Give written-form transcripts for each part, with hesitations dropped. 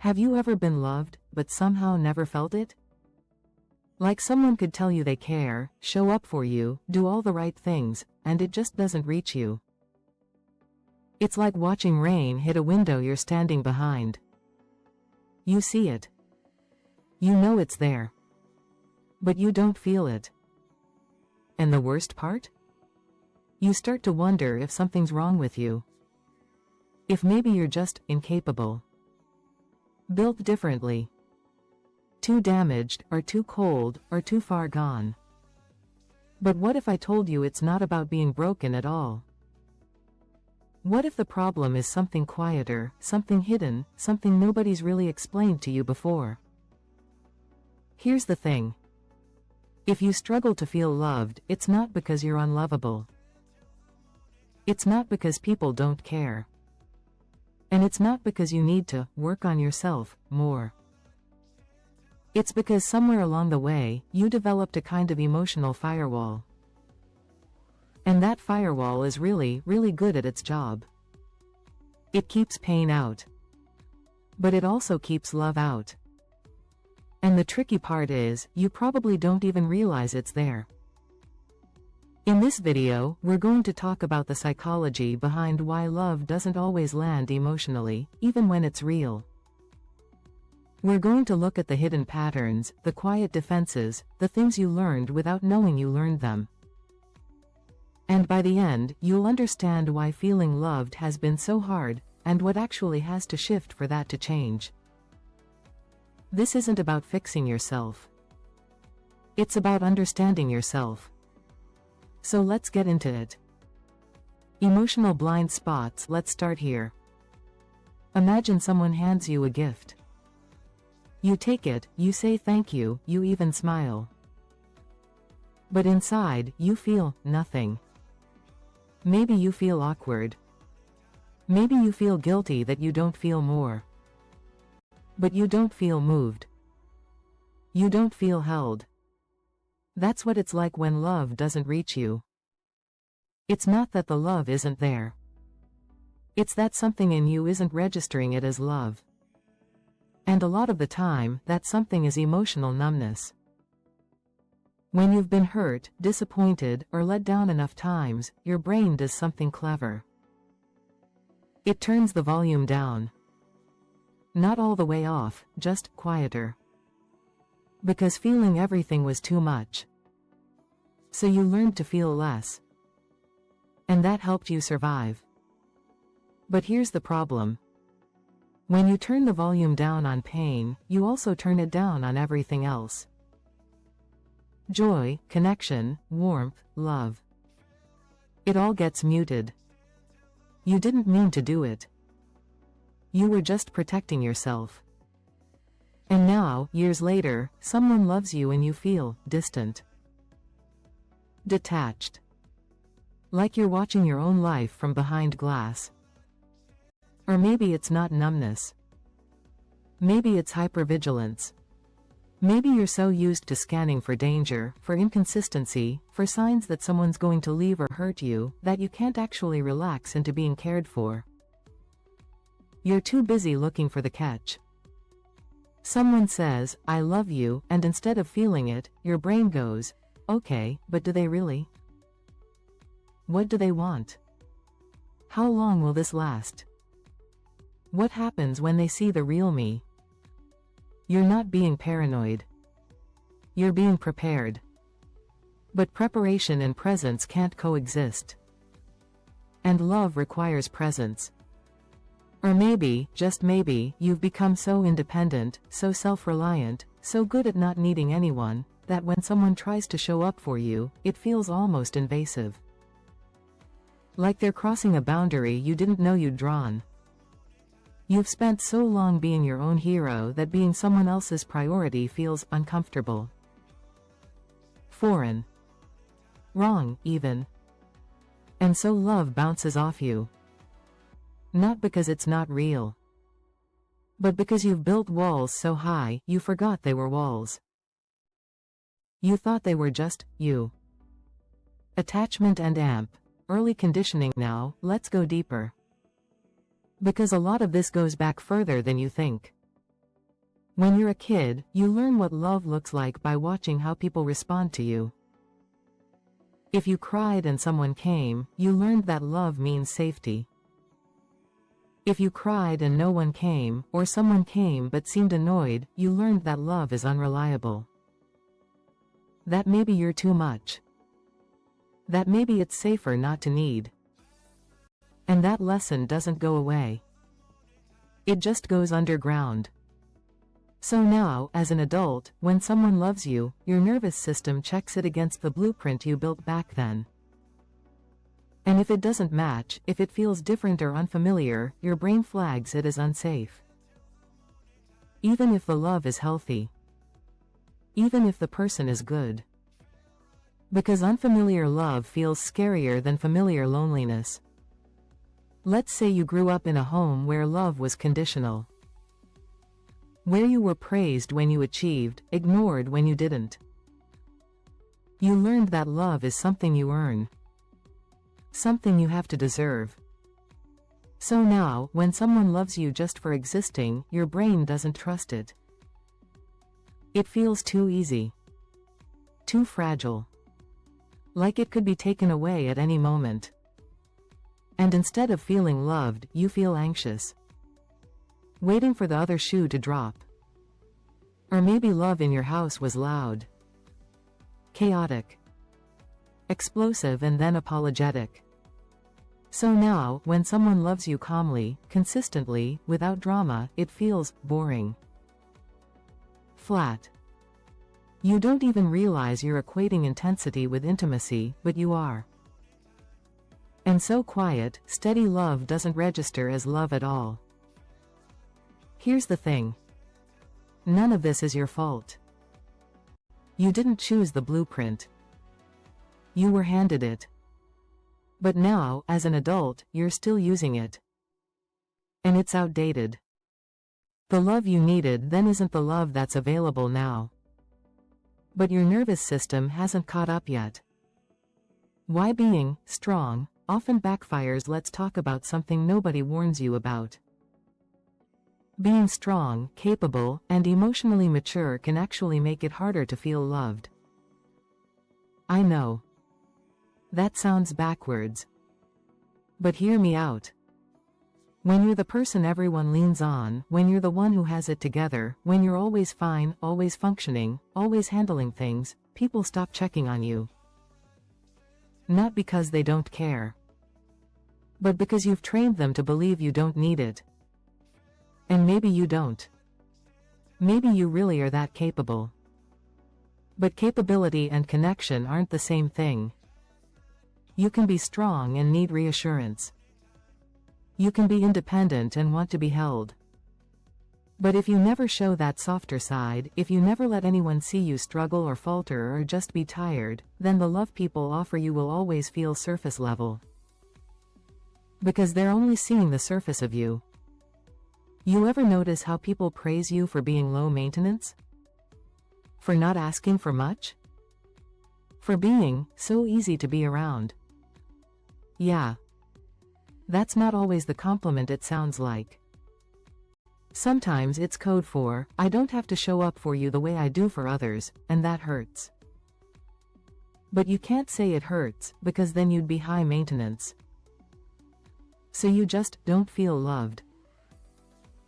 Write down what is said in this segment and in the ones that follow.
Have you ever been loved, but somehow never felt it? Like someone could tell you they care, show up for you, do all the right things, and it just doesn't reach you. It's like watching rain hit a window you're standing behind. You see it. You know it's there. But you don't feel it. And the worst part? You start to wonder if something's wrong with you. If maybe you're just incapable. Built differently. Too damaged, or too cold, or too far gone. But what if I told you it's not about being broken at all? What if the problem is something quieter, something hidden, something nobody's really explained to you before? Here's the thing. If you struggle to feel loved, it's not because you're unlovable. It's not because people don't care. And it's not because you need to work on yourself more. It's because somewhere along the way, you developed a kind of emotional firewall. And that firewall is really, really good at its job. It keeps pain out. But it also keeps love out. And the tricky part is, you probably don't even realize it's there. In this video, we're going to talk about the psychology behind why love doesn't always land emotionally, even when it's real. We're going to look at the hidden patterns, the quiet defenses, the things you learned without knowing you learned them. And by the end, you'll understand why feeling loved has been so hard, and what actually has to shift for that to change. This isn't about fixing yourself. It's about understanding yourself. So let's get into it. Emotional blind spots. Let's start here. Imagine someone hands you a gift. You take it, you say thank you, you even smile. But inside, you feel nothing. Maybe you feel awkward. Maybe you feel guilty that you don't feel more. But you don't feel moved. You don't feel held. That's what it's like when love doesn't reach you. It's not that the love isn't there. It's that something in you isn't registering it as love. And a lot of the time, that something is emotional numbness. When you've been hurt, disappointed, or let down enough times, your brain does something clever. It turns the volume down. Not all the way off, just quieter. Because feeling everything was too much. So you learned to feel less. And that helped you survive. But here's the problem. When you turn the volume down on pain, you also turn it down on everything else. Joy, connection, warmth, love. It all gets muted. You didn't mean to do it. You were just protecting yourself. And now, years later, someone loves you and you feel distant. Detached. Like you're watching your own life from behind glass. Or maybe it's not numbness. Maybe it's hypervigilance. Maybe you're so used to scanning for danger, for inconsistency, for signs that someone's going to leave or hurt you, that you can't actually relax into being cared for. You're too busy looking for the catch. Someone says, "I love you," and instead of feeling it, your brain goes, "Okay, but do they really? What do they want? How long will this last? What happens when they see the real me?" You're not being paranoid. You're being prepared. But preparation and presence can't coexist. And love requires presence. Or maybe, just maybe, you've become so independent, so self-reliant, so good at not needing anyone, that when someone tries to show up for you, it feels almost invasive. Like they're crossing a boundary you didn't know you'd drawn. You've spent so long being your own hero that being someone else's priority feels uncomfortable. Foreign. Wrong, even. And so love bounces off you. Not because it's not real. But because you've built walls so high, you forgot they were walls. You thought they were just you. Attachment and AMP. Early conditioning. Now, let's go deeper. Because a lot of this goes back further than you think. When you're a kid, you learn what love looks like by watching how people respond to you. If you cried and someone came, you learned that love means safety. If you cried and no one came, or someone came but seemed annoyed, you learned that love is unreliable. That maybe you're too much. That maybe it's safer not to need. And that lesson doesn't go away. It just goes underground. So now, as an adult, when someone loves you, your nervous system checks it against the blueprint you built back then. And if it doesn't match, if it feels different or unfamiliar, your brain flags it as unsafe. Even if the love is healthy. Even if the person is good. Because unfamiliar love feels scarier than familiar loneliness. Let's say you grew up in a home where love was conditional. Where you were praised when you achieved, ignored when you didn't. You learned that love is something you earn. Something you have to deserve. So now, when someone loves you just for existing, your brain doesn't trust it. It feels too easy. Too fragile. Like it could be taken away at any moment. And instead of feeling loved, you feel anxious. Waiting for the other shoe to drop. Or maybe love in your house was loud. Chaotic. Explosive and then apologetic. So now, when someone loves you calmly, consistently, without drama, it feels boring. Flat. You don't even realize you're equating intensity with intimacy, but you are. And so quiet, steady love doesn't register as love at all. Here's the thing. None of this is your fault. You didn't choose the blueprint. You were handed it. But now, as an adult, you're still using it. And it's outdated. The love you needed then isn't the love that's available now. But your nervous system hasn't caught up yet. Why being strong often backfires. Let's talk about something nobody warns you about. Being strong, capable, and emotionally mature can actually make it harder to feel loved. I know. That sounds backwards. But hear me out. When you're the person everyone leans on, when you're the one who has it together, when you're always fine, always functioning, always handling things, people stop checking on you. Not because they don't care. But because you've trained them to believe you don't need it. And maybe you don't. Maybe you really are that capable. But capability and connection aren't the same thing. You can be strong and need reassurance. You can be independent and want to be held. But if you never show that softer side, if you never let anyone see you struggle or falter or just be tired, then the love people offer you will always feel surface level. Because they're only seeing the surface of you. You ever notice how people praise you for being low maintenance? For not asking for much? For being so easy to be around? Yeah. That's not always the compliment it sounds like. Sometimes it's code for, I don't have to show up for you the way I do for others, and that hurts. But you can't say it hurts, because then you'd be high maintenance. So you just don't feel loved.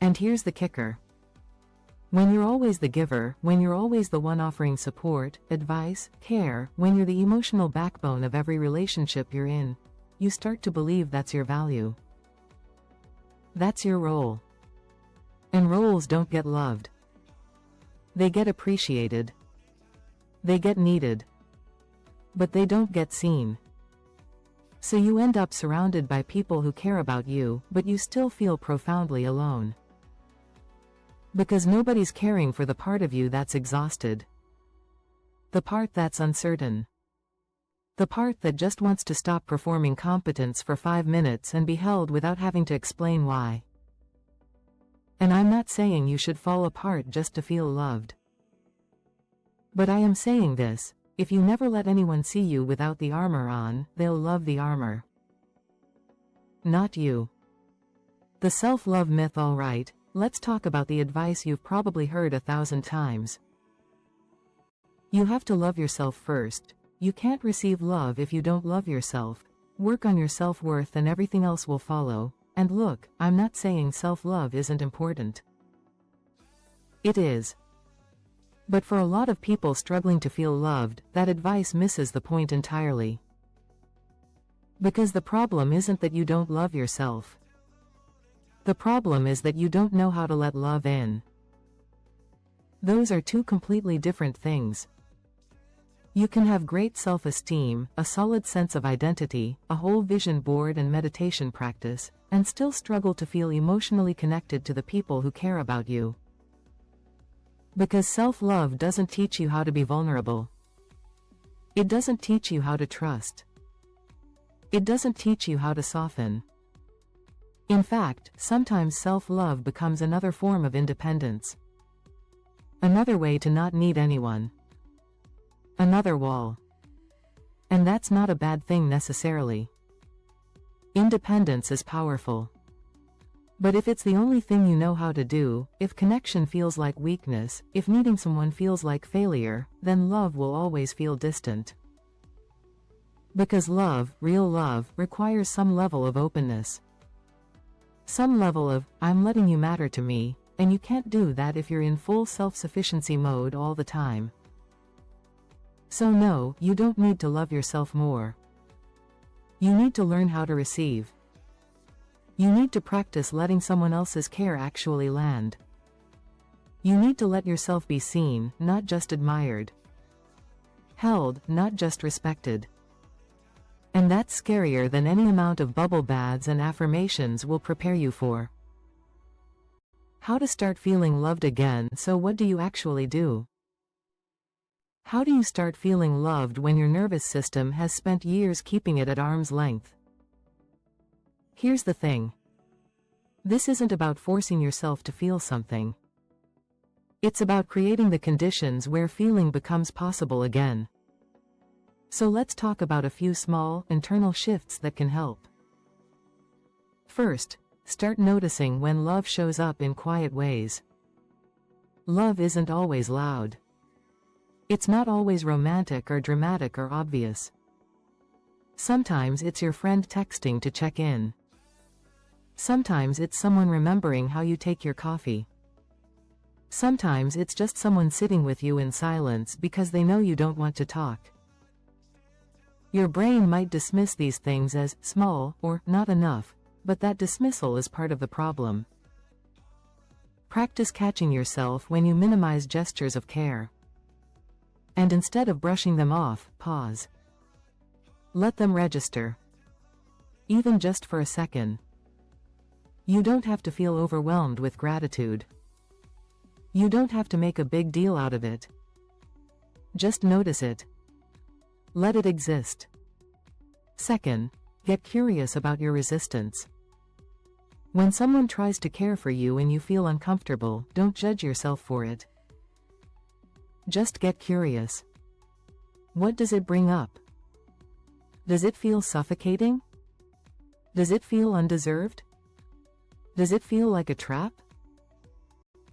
And here's the kicker. When you're always the giver, when you're always the one offering support, advice, care, when you're the emotional backbone of every relationship you're in, you start to believe that's your value. That's your role. And roles don't get loved. They get appreciated. They get needed. But they don't get seen. So you end up surrounded by people who care about you, but you still feel profoundly alone. Because nobody's caring for the part of you that's exhausted. The part that's uncertain. The part that just wants to stop performing competence for 5 minutes and be held without having to explain why. And I'm not saying you should fall apart just to feel loved. But I am saying this, if you never let anyone see you without the armor on, they'll love the armor. Not you. The self-love myth, alright, let's talk about the advice you've probably heard 1,000 times. You have to love yourself first. You can't receive love if you don't love yourself. Work on your self-worth and everything else will follow. And look, I'm not saying self-love isn't important. It is. But for a lot of people struggling to feel loved, that advice misses the point entirely. Because the problem isn't that you don't love yourself. The problem is that you don't know how to let love in. Those are two completely different things. You can have great self-esteem, a solid sense of identity, a whole vision board and meditation practice, and still struggle to feel emotionally connected to the people who care about you. Because self-love doesn't teach you how to be vulnerable. It doesn't teach you how to trust. It doesn't teach you how to soften. In fact, sometimes self-love becomes another form of independence. Another way to not need anyone. Another wall. And that's not a bad thing necessarily. Independence is powerful. But if it's the only thing you know how to do, if connection feels like weakness, if needing someone feels like failure, then love will always feel distant. Because love, real love, requires some level of openness. Some level of, I'm letting you matter to me, and you can't do that if you're in full self-sufficiency mode all the time. So no, you don't need to love yourself more. You need to learn how to receive. You need to practice letting someone else's care actually land. You need to let yourself be seen, not just admired. Held, not just respected. And that's scarier than any amount of bubble baths and affirmations will prepare you for. How to start feeling loved again. So what do you actually do? How do you start feeling loved when your nervous system has spent years keeping it at arm's length? Here's the thing. This isn't about forcing yourself to feel something. It's about creating the conditions where feeling becomes possible again. So let's talk about a few small, internal shifts that can help. First, start noticing when love shows up in quiet ways. Love isn't always loud. It's not always romantic or dramatic or obvious. Sometimes it's your friend texting to check in. Sometimes it's someone remembering how you take your coffee. Sometimes it's just someone sitting with you in silence because they know you don't want to talk. Your brain might dismiss these things as small or not enough, but that dismissal is part of the problem. Practice catching yourself when you minimize gestures of care. And instead of brushing them off, pause. Let them register. Even just for a second. You don't have to feel overwhelmed with gratitude. You don't have to make a big deal out of it. Just notice it. Let it exist. Second, get curious about your resistance. When someone tries to care for you and you feel uncomfortable, don't judge yourself for it. Just get curious. What does it bring up? Does it feel suffocating? Does it feel undeserved? Does it feel like a trap?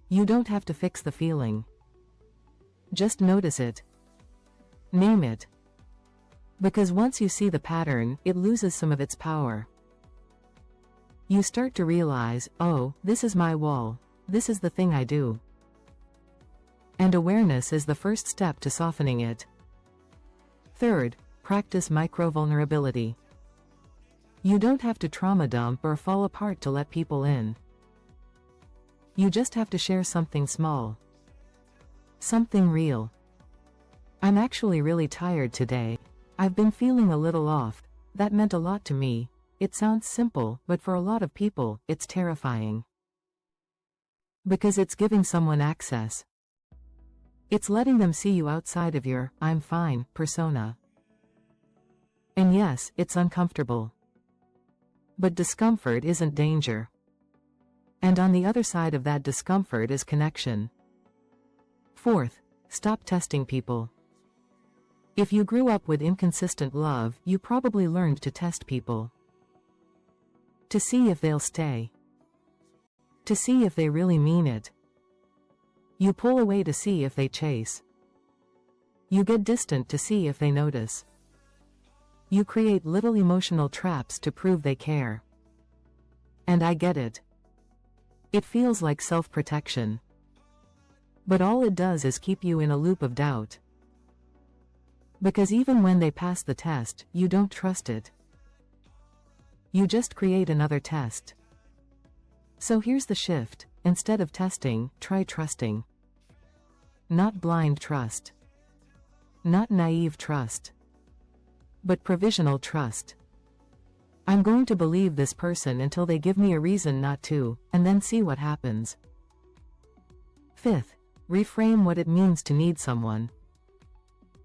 You don't have to fix the feeling. Just notice it. Name it. Because once you see the pattern, it loses some of its power. You start to realize, oh, this is my wall. This is the thing I do. And awareness is the first step to softening it. Third, practice micro-vulnerability. You don't have to trauma dump or fall apart to let people in. You just have to share something small. Something real. I'm actually really tired today. I've been feeling a little off. That meant a lot to me. It sounds simple, but for a lot of people, it's terrifying. Because it's giving someone access. It's letting them see you outside of your, I'm fine, persona. And yes, it's uncomfortable. But discomfort isn't danger. And on the other side of that discomfort is connection. Fourth, stop testing people. If you grew up with inconsistent love, you probably learned to test people. To see if they'll stay. to see if they really mean it. You pull away to see if they chase. You get distant to see if they notice. You create little emotional traps to prove they care. And I get it. It feels like self-protection. But all it does is keep you in a loop of doubt. Because even when they pass the test, you don't trust it. You just create another test. So here's the shift: instead of testing, try trusting. Not blind trust. Not naive trust. But provisional trust. I'm going to believe this person until they give me a reason not to, and then see what happens. Fifth, reframe what it means to need someone.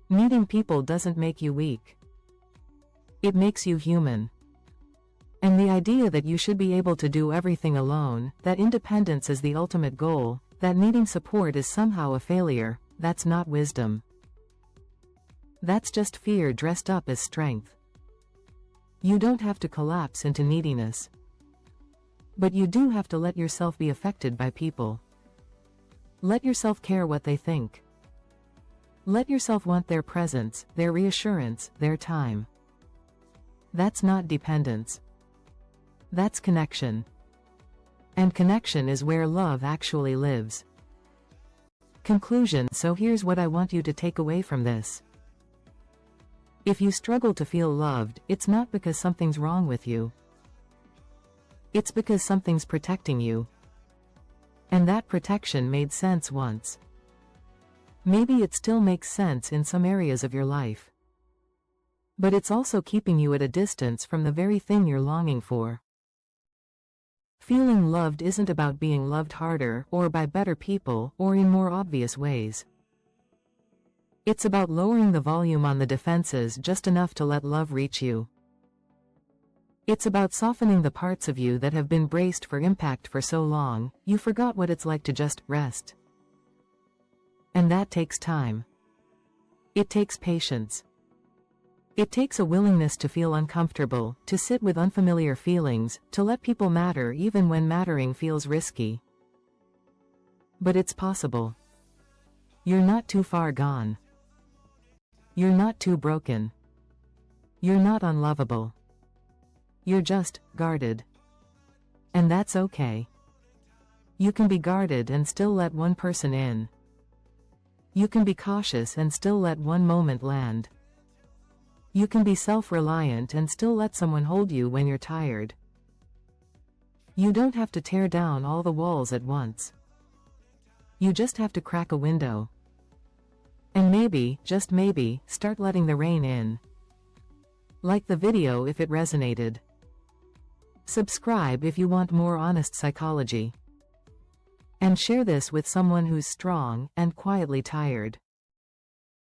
Needing people doesn't make you weak. It makes you human. And the idea that you should be able to do everything alone, that independence is the ultimate goal, that needing support is somehow a failure, that's not wisdom. That's just fear dressed up as strength. You don't have to collapse into neediness. But you do have to let yourself be affected by people. Let yourself care what they think. Let yourself want their presence, their reassurance, their time. That's not dependence. That's connection. And connection is where love actually lives. Conclusion. So here's what I want you to take away from this. If you struggle to feel loved, it's not because something's wrong with you. It's because something's protecting you. And that protection made sense once. Maybe it still makes sense in some areas of your life. But it's also keeping you at a distance from the very thing you're longing for. Feeling loved isn't about being loved harder, or by better people, or in more obvious ways. It's about lowering the volume on the defenses just enough to let love reach you. It's about softening the parts of you that have been braced for impact for so long, you forgot what it's like to just rest. And that takes time. It takes patience. It takes a willingness to feel uncomfortable, to sit with unfamiliar feelings, to let people matter even when mattering feels risky. But it's possible. You're not too far gone. You're not too broken. You're not unlovable. You're just guarded. And that's okay. You can be guarded and still let one person in. You can be cautious and still let one moment land. You can be self-reliant and still let someone hold you when you're tired. You don't have to tear down all the walls at once. You just have to crack a window. And maybe, just maybe, start letting the rain in. Like the video if it resonated. Subscribe if you want more honest psychology. And share this with someone who's strong and quietly tired.